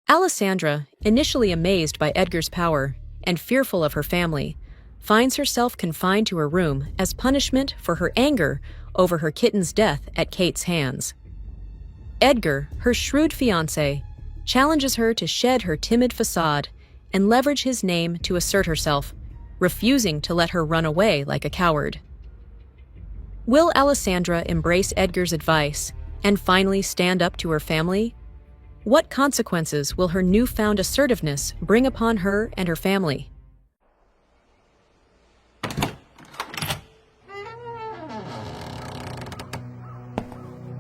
Alessandra, initially amazed by Edgar's power and fearful of her family, finds herself confined to her room as punishment for her anger over her kitten's death at Kate's hands. Edgar, her shrewd fiancé, challenges her to shed her timid facade and leverage his name to assert herself, refusing to let her run away like a coward. Will Alessandra embrace Edgar's advice and finally stand up to her family? What consequences will her newfound assertiveness bring upon her and her family?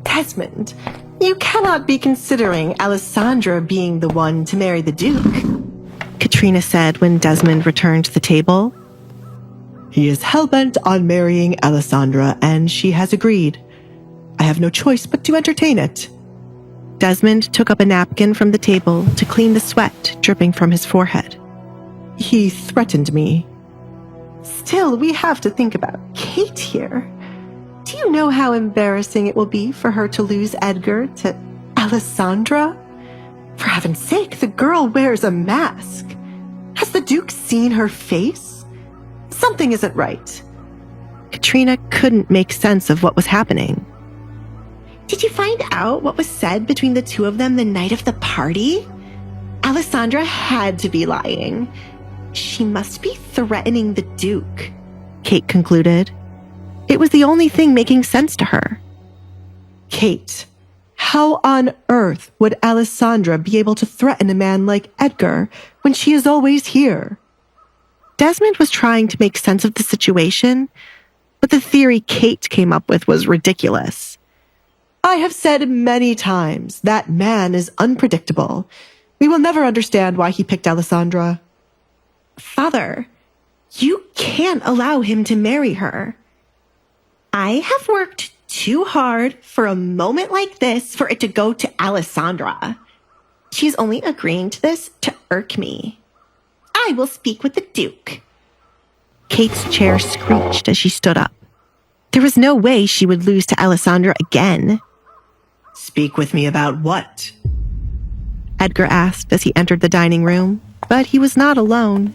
Desmond, you cannot be considering Alessandra being the one to marry the Duke, Katrina said when Desmond returned to the table. He is hell-bent on marrying Alessandra, and she has agreed. I have no choice but to entertain it. Desmond took up a napkin from the table to clean the sweat dripping from his forehead. He threatened me. Still, we have to think about Kate here. Do you know how embarrassing it will be for her to lose Edgar to Alessandra? For heaven's sake, the girl wears a mask. Has the Duke seen her face? Something isn't right. Katrina couldn't make sense of what was happening. Did you find out what was said between the two of them the night of the party? Alessandra had to be lying. She must be threatening the Duke, Kate concluded. It was the only thing making sense to her. Kate, how on earth would Alessandra be able to threaten a man like Edgar when she is always here? Desmond was trying to make sense of the situation, but the theory Kate came up with was ridiculous. I have said many times that man is unpredictable. We will never understand why he picked Alessandra. Father, you can't allow him to marry her. I have worked too hard for a moment like this for it to go to Alessandra. She's only agreeing to this to irk me. I will speak with the Duke. Kate's chair screeched as she stood up. There was no way she would lose to Alessandra again. Speak with me about what? Edgar asked as he entered the dining room, but he was not alone.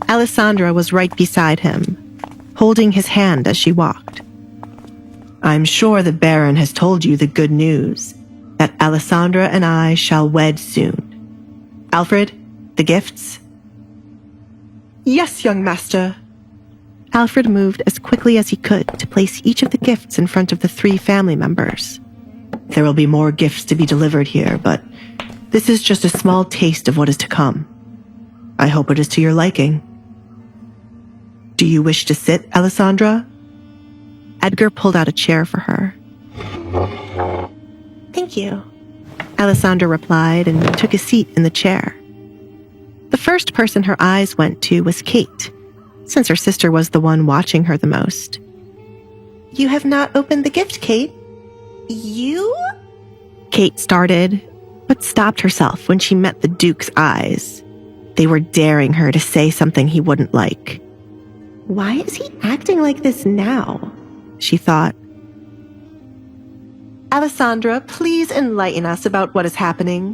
Alessandra was right beside him, holding his hand as she walked. I'm sure the Baron has told you the good news, that Alessandra and I shall wed soon. Alfred, the gifts? Yes, young master. Alfred moved as quickly as he could to place each of the gifts in front of the 3 family members. There will be more gifts to be delivered here, but this is just a small taste of what is to come. I hope it is to your liking. Do you wish to sit, Alessandra? Edgar pulled out a chair for her. Thank you, Alessandra replied and took a seat in the chair. The first person her eyes went to was Kate, since her sister was the one watching her the most. You have not opened the gift, Kate. You? Kate started, but stopped herself when she met the Duke's eyes. They were daring her to say something he wouldn't like. Why is he acting like this now? She thought. Alessandra, please enlighten us about what is happening.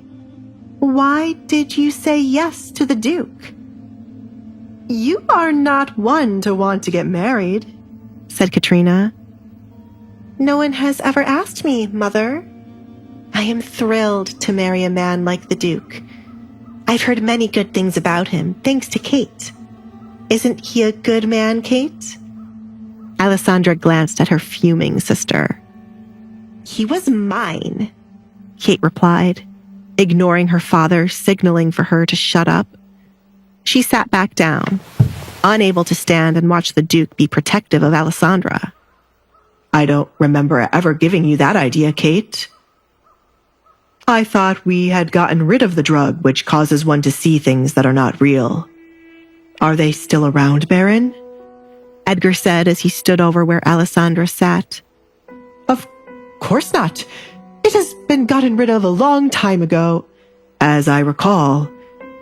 Why did you say yes to the Duke? You are not one to want to get married, said Katrina. No one has ever asked me, Mother. I am thrilled to marry a man like the Duke. I've heard many good things about him, thanks to Kate. Isn't he a good man, Kate? Alessandra glanced at her fuming sister. He was mine, Kate replied, ignoring her father signaling for her to shut up. She sat back down, unable to stand and watch the Duke be protective of Alessandra. I don't remember ever giving you that idea, Kate. I thought we had gotten rid of the drug which causes one to see things that are not real. Are they still around, Baron? Edgar said as he stood over where Alessandra sat. Of course not. It has been gotten rid of a long time ago. As I recall,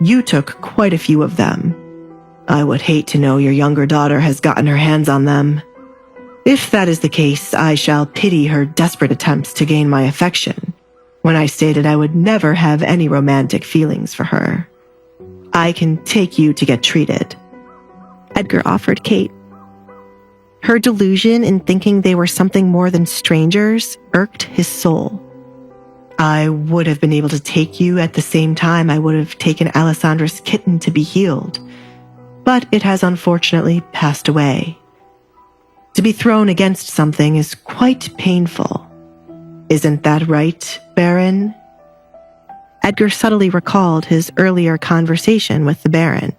you took quite a few of them. I would hate to know your younger daughter has gotten her hands on them. If that is the case, I shall pity her desperate attempts to gain my affection, when I stated I would never have any romantic feelings for her. I can take you to get treated, Edgar offered Kate. Her delusion in thinking they were something more than strangers irked his soul. I would have been able to take you at the same time I would have taken Alessandra's kitten to be healed, but it has unfortunately passed away. To be thrown against something is quite painful. Isn't that right, Baron? Edgar subtly recalled his earlier conversation with the Baron.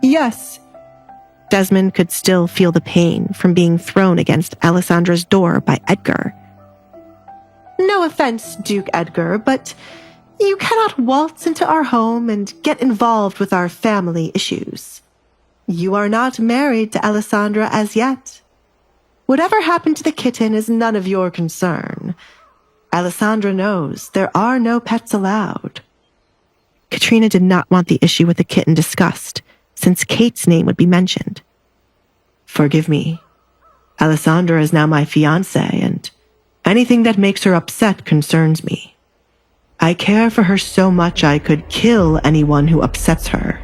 Yes. Desmond could still feel the pain from being thrown against Alessandra's door by Edgar. No offense, Duke Edgar, but you cannot waltz into our home and get involved with our family issues. You are not married to Alessandra as yet. Whatever happened to the kitten is none of your concern. Alessandra knows there are no pets allowed. Katrina did not want the issue with the kitten discussed, since Kate's name would be mentioned. Forgive me. Alessandra is now my fiancée, and anything that makes her upset concerns me. I care for her so much I could kill anyone who upsets her.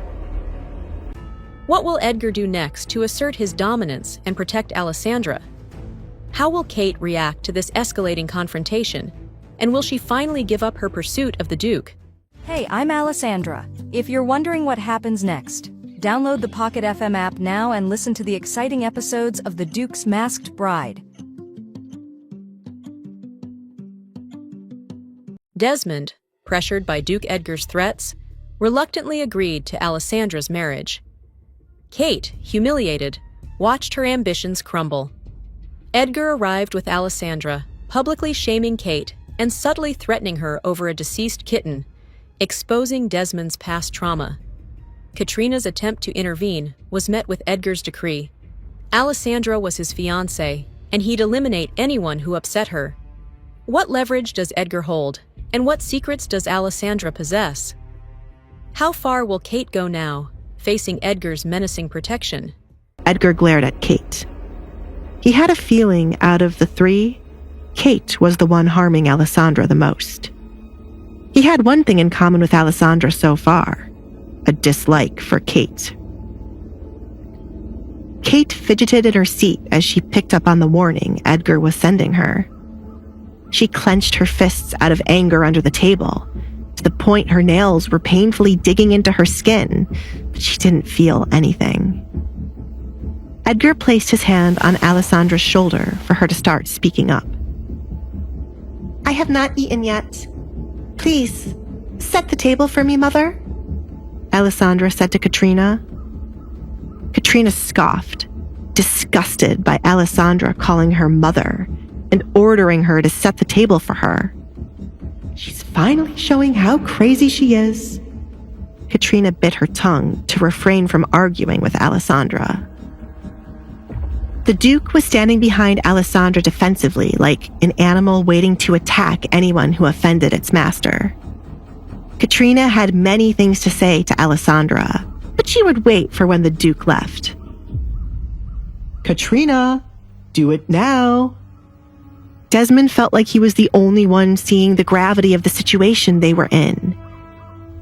What will Edgar do next to assert his dominance and protect Alessandra? How will Kate react to this escalating confrontation? And will she finally give up her pursuit of the Duke? Hey, I'm Alessandra. If you're wondering what happens next, download the Pocket FM app now and listen to the exciting episodes of The Duke's Masked Bride. Desmond, pressured by Duke Edgar's threats, reluctantly agreed to Alessandra's marriage. Kate, humiliated, watched her ambitions crumble. Edgar arrived with Alessandra, publicly shaming Kate and subtly threatening her over a deceased kitten, exposing Desmond's past trauma. Katrina's attempt to intervene was met with Edgar's decree. Alessandra was his fiancée, and he'd eliminate anyone who upset her. What leverage does Edgar hold, and what secrets does Alessandra possess? How far will Kate go now, facing Edgar's menacing protection? Edgar glared at Kate. He had a feeling out of the three, Kate was the one harming Alessandra the most. He had one thing in common with Alessandra so far, a dislike for Kate. Kate fidgeted in her seat as she picked up on the warning Edgar was sending her. She clenched her fists out of anger under the table, to the point her nails were painfully digging into her skin, but she didn't feel anything. Edgar placed his hand on Alessandra's shoulder for her to start speaking up. I have not eaten yet. Please, set the table for me, Mother, Alessandra said to Katrina. Katrina scoffed, disgusted by Alessandra calling her mother and ordering her to set the table for her. She's finally showing how crazy she is. Katrina bit her tongue to refrain from arguing with Alessandra. The Duke was standing behind Alessandra defensively, like an animal waiting to attack anyone who offended its master. Katrina had many things to say to Alessandra, but she would wait for when the Duke left. Katrina, do it now. Desmond felt like he was the only one seeing the gravity of the situation they were in.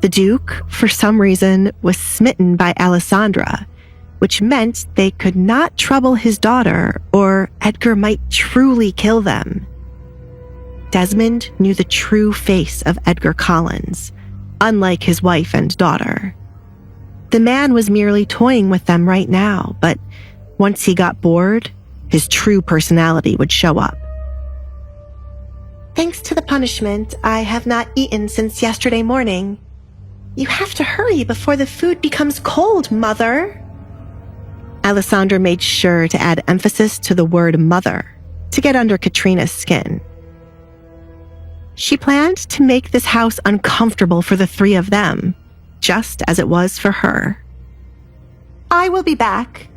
The Duke, for some reason, was smitten by Alessandra, which meant they could not trouble his daughter or Edgar might truly kill them. Desmond knew the true face of Edgar Collins, unlike his wife and daughter. The man was merely toying with them right now, but once he got bored, his true personality would show up. Thanks to the punishment, I have not eaten since yesterday morning. You have to hurry before the food becomes cold, Mother. Alessandra made sure to add emphasis to the word mother to get under Katrina's skin. She planned to make this house uncomfortable for the three of them, just as it was for her. I will be back.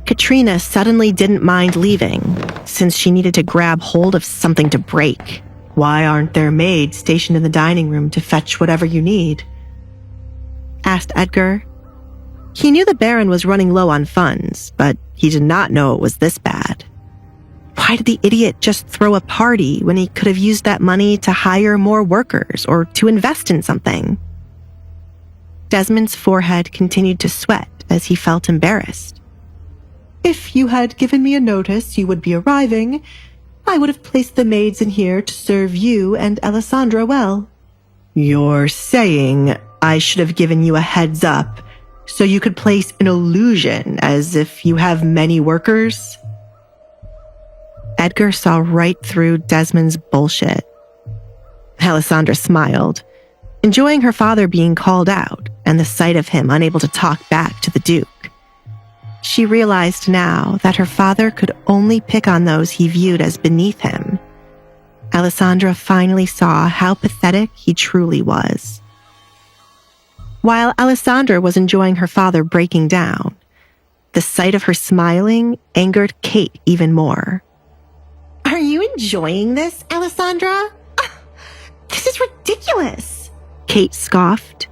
Katrina suddenly didn't mind leaving, since she needed to grab hold of something to break. Why aren't there maids stationed in the dining room to fetch whatever you need? Asked Edgar. He knew the Baron was running low on funds, but he did not know it was this bad. Why Why did the idiot just throw a party when he could have used that money to hire more workers or to invest in something? Desmond's forehead continued to sweat as he felt embarrassed. If you had given me a notice you would be arriving, I would have placed the maids in here to serve you and Alessandra well. You're saying I should have given you a heads up so you could place an illusion as if you have many workers? Edgar saw right through Desmond's bullshit. Alessandra smiled, enjoying her father being called out and the sight of him unable to talk back to the Duke. She realized now that her father could only pick on those he viewed as beneath him. Alessandra finally saw how pathetic he truly was. While Alessandra was enjoying her father breaking down, the sight of her smiling angered Kate even more. Are you enjoying this, Alessandra? This is ridiculous, Kate scoffed.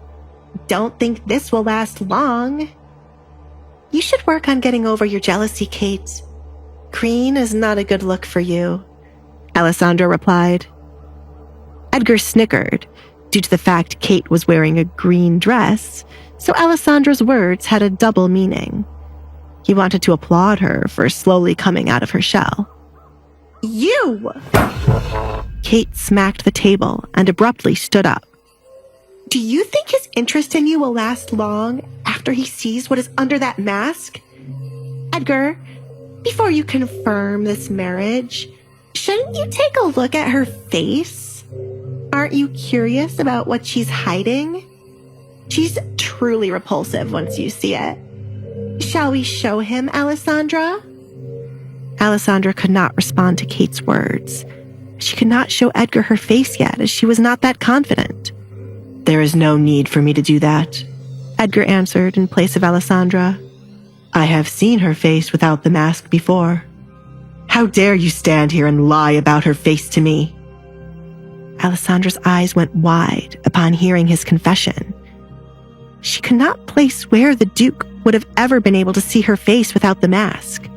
Don't think this will last long. You should work on getting over your jealousy, Kate. Green is not a good look for you, Alessandra replied. Edgar snickered due to the fact Kate was wearing a green dress, so Alessandra's words had a double meaning. He wanted to applaud her for slowly coming out of her shell. You! Kate smacked the table and abruptly stood up. Do you think his interest in you will last long after he sees what is under that mask? Edgar, before you confirm this marriage, shouldn't you take a look at her face? Aren't you curious about what she's hiding? She's truly repulsive once you see it. Shall we show him, Alessandra? Alessandra could not respond to Kate's words. She could not show Edgar her face yet, as she was not that confident. There is no need for me to do that, Edgar answered in place of Alessandra. I have seen her face without the mask before. How dare you stand here and lie about her face to me? Alessandra's eyes went wide upon hearing his confession. She could not place where the Duke would have ever been able to see her face without the mask.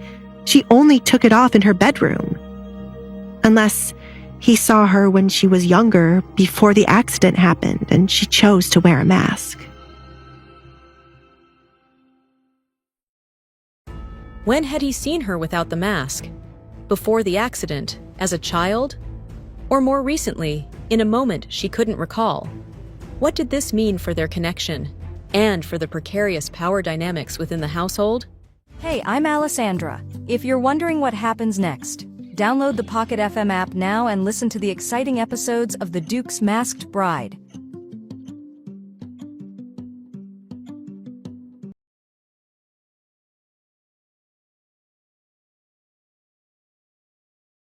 She only took it off in her bedroom. Unless he saw her when she was younger, before the accident happened, and she chose to wear a mask. When had he seen her without the mask? Before the accident, as a child? Or more recently, in a moment she couldn't recall? What did this mean for their connection, and for the precarious power dynamics within the household? Hey, I'm Alessandra. If you're wondering what happens next, download the Pocket FM app now and listen to the exciting episodes of The Duke's Masked Bride.